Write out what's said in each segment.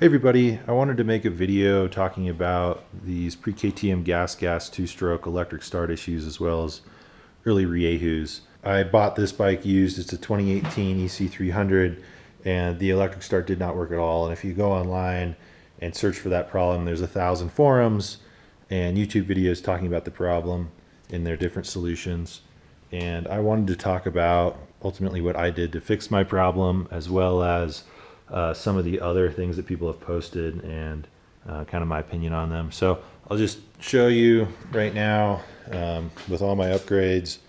Hey everybody, I wanted to make a video talking about these pre-KTM gas 2-stroke electric start issues as well as early Riejus. I bought this bike used. It's a 2018 EC300 and the electric start did not work at all. And if you go online and search for that problem, there's 1,000 forums and YouTube videos talking about the problem and their different solutions. And I wanted to talk about ultimately what I did to fix my problem, as well as some of the other things that people have posted and kind of my opinion on them. So I'll just show you right now with all my upgrades.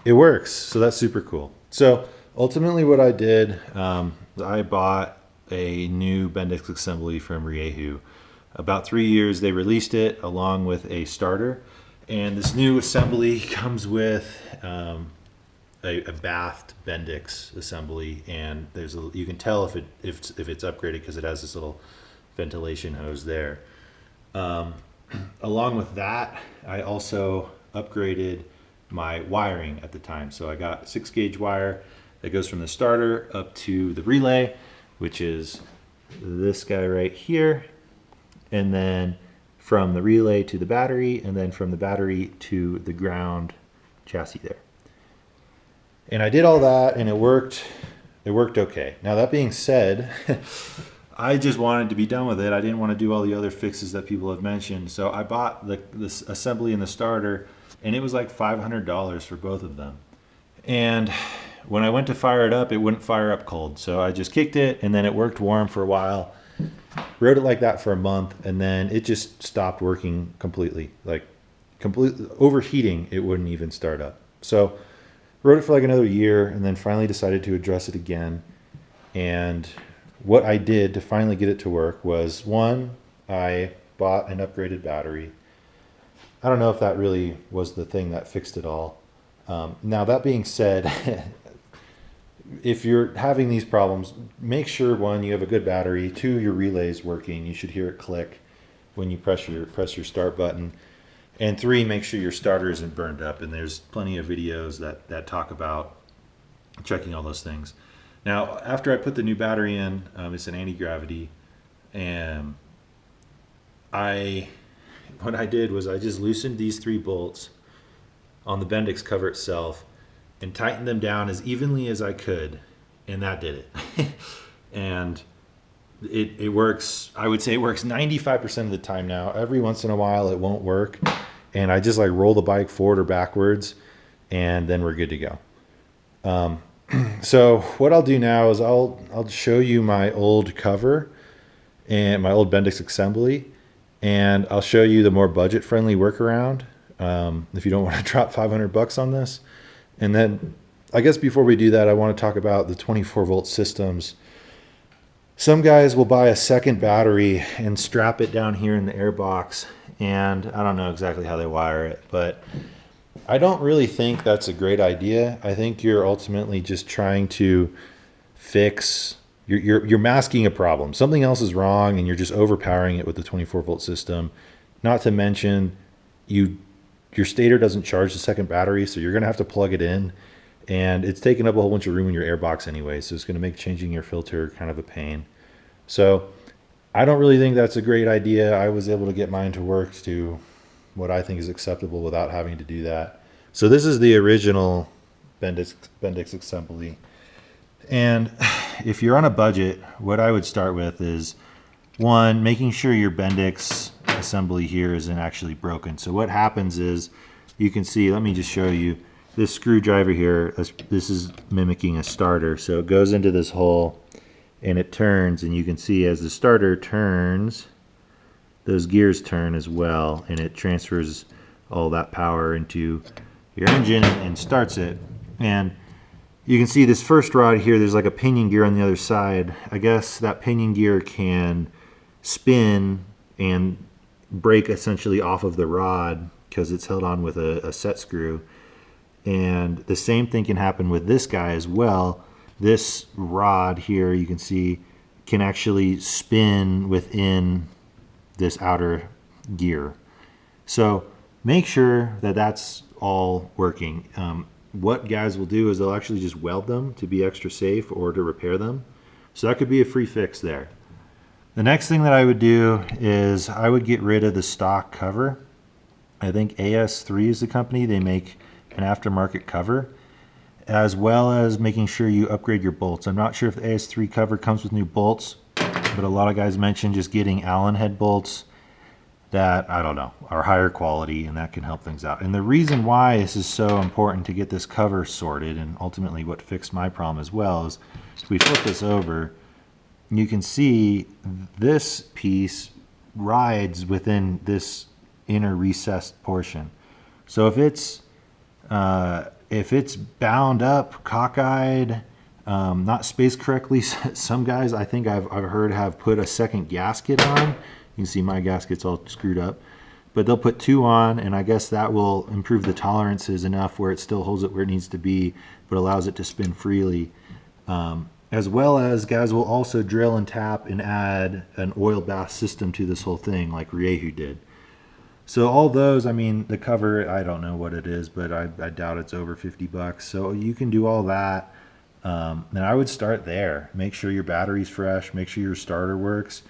It works, so that's super cool. So ultimately what I did, I bought a new Bendix assembly from Rieju. About 3 years they released it along with a starter, and this new assembly comes with a bathed Bendix assembly, and there's you can tell if it's upgraded because it has this little ventilation hose there. Along with that, I also upgraded my wiring at the time. So I got a 6-gauge wire that goes from the starter up to the relay, which is this guy right here, and then from the relay to the battery, and then from the battery to the ground chassis there. And I did all that and it worked okay. Now that being said, I just wanted to be done with it. I didn't want to do all the other fixes that people have mentioned. So I bought this assembly and the starter, and it was like $500 for both of them. And when I went to fire it up, it wouldn't fire up cold. So I just kicked it, and then it worked warm for a while. Rode it like that for a month, and then it just stopped working completely. Like completely overheating, it wouldn't even start up. So rode it for like another year, and then finally decided to address it again. And what I did to finally get it to work was, one, I bought an upgraded battery. I don't know if that really was the thing that fixed it all. Now that being said, if you're having these problems, make sure, one, you have a good battery, two, your relay's working. You should hear it click when you press your start button. And three, make sure your starter isn't burned up. And there's plenty of videos that talk about checking all those things. Now, after I put the new battery in, it's an anti-gravity, and what I did was I just loosened these 3 bolts on the Bendix cover itself and tightened them down as evenly as I could, and that did it. And it works. I would say it works 95% of the time now. Every once in a while it won't work, and I just like roll the bike forward or backwards, and then we're good to go. So what I'll do now is I'll show you my old cover and my old Bendix assembly, and I'll show you the more budget-friendly workaround if you don't want to drop $500 on this. And then I guess before we do that, I want to talk about the 24-volt systems. Some guys will buy a second battery and strap it down here in the air box, and I don't know exactly how they wire it, but I don't really think that's a great idea. I think you're ultimately just trying to fix, you're masking a problem. Something else is wrong and you're just overpowering it with the 24-volt system. Not to mention your stator doesn't charge the second battery, so you're going to have to plug it in, and it's taking up a whole bunch of room in your air box anyway, so it's going to make changing your filter kind of a pain. So I don't really think that's a great idea. I was able to get mine to work to what I think is acceptable without having to do that. So this is the original Bendix assembly. And if you're on a budget, what I would start with is, one, making sure your Bendix assembly here isn't actually broken. So what happens is, you can see, let me just show you, this screwdriver here, this is mimicking a starter. So it goes into this hole and it turns, and you can see as the starter turns, those gears turn as well, and it transfers all that power into your engine and starts it. And you can see this first rod here, there's like a pinion gear on the other side. I guess that pinion gear can spin and break essentially off of the rod because it's held on with a set screw. And the same thing can happen with this guy as well. This rod here, you can see, can actually spin within this outer gear. So make sure that that's all working. what guys will do is they'll actually just weld them to be extra safe or to repair them. So that could be a free fix there. The next thing that I would do is I would get rid of the stock cover. I think AS3 is the company. They make an aftermarket cover, as well as making sure you upgrade your bolts. I'm not sure if the AS3 cover comes with new bolts, but a lot of guys mention just getting Allen head bolts that, I don't know, are higher quality, and that can help things out. And the reason why this is so important to get this cover sorted, and ultimately what fixed my problem as well, is if we flip this over, you can see this piece rides within this inner recessed portion. So if it's bound up, cockeyed, not spaced correctly, some guys I think I've heard have put a second gasket on. You can see my gasket's all screwed up, but they'll put 2 on, and I guess that will improve the tolerances enough where it still holds it where it needs to be, but allows it to spin freely. As well as guys will also drill and tap and add an oil bath system to this whole thing, like Rieju did. So all those, I mean, the cover, I don't know what it is, but I doubt it's over 50 bucks. So you can do all that. And I would start there. Make sure your battery's fresh, make sure your starter works,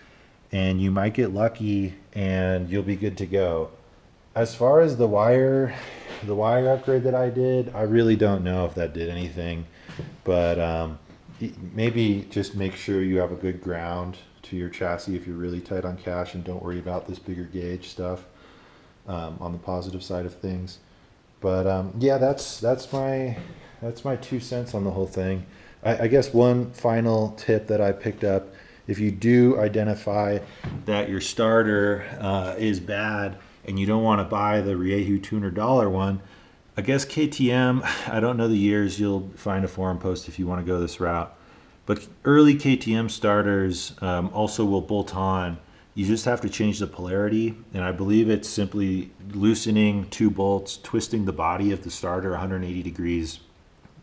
and you might get lucky and you'll be good to go. As far as the wire upgrade that I did, I really don't know if that did anything, but maybe just make sure you have a good ground to your chassis if you're really tight on cash, and don't worry about this bigger gauge stuff, on the positive side of things. But yeah, that's my 2 cents on the whole thing. I guess one final tip that I picked up: if you do identify that your starter is bad and you don't want to buy the Rieju $200 one, I guess KTM, I don't know the years, you'll find a forum post if you want to go this route, but early KTM starters also will bolt on. You just have to change the polarity, and I believe it's simply loosening 2 bolts, twisting the body of the starter 180 degrees,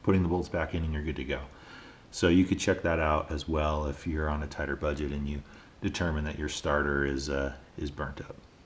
putting the bolts back in, and you're good to go. So you could check that out as well if you're on a tighter budget and you determine that your starter is burnt up.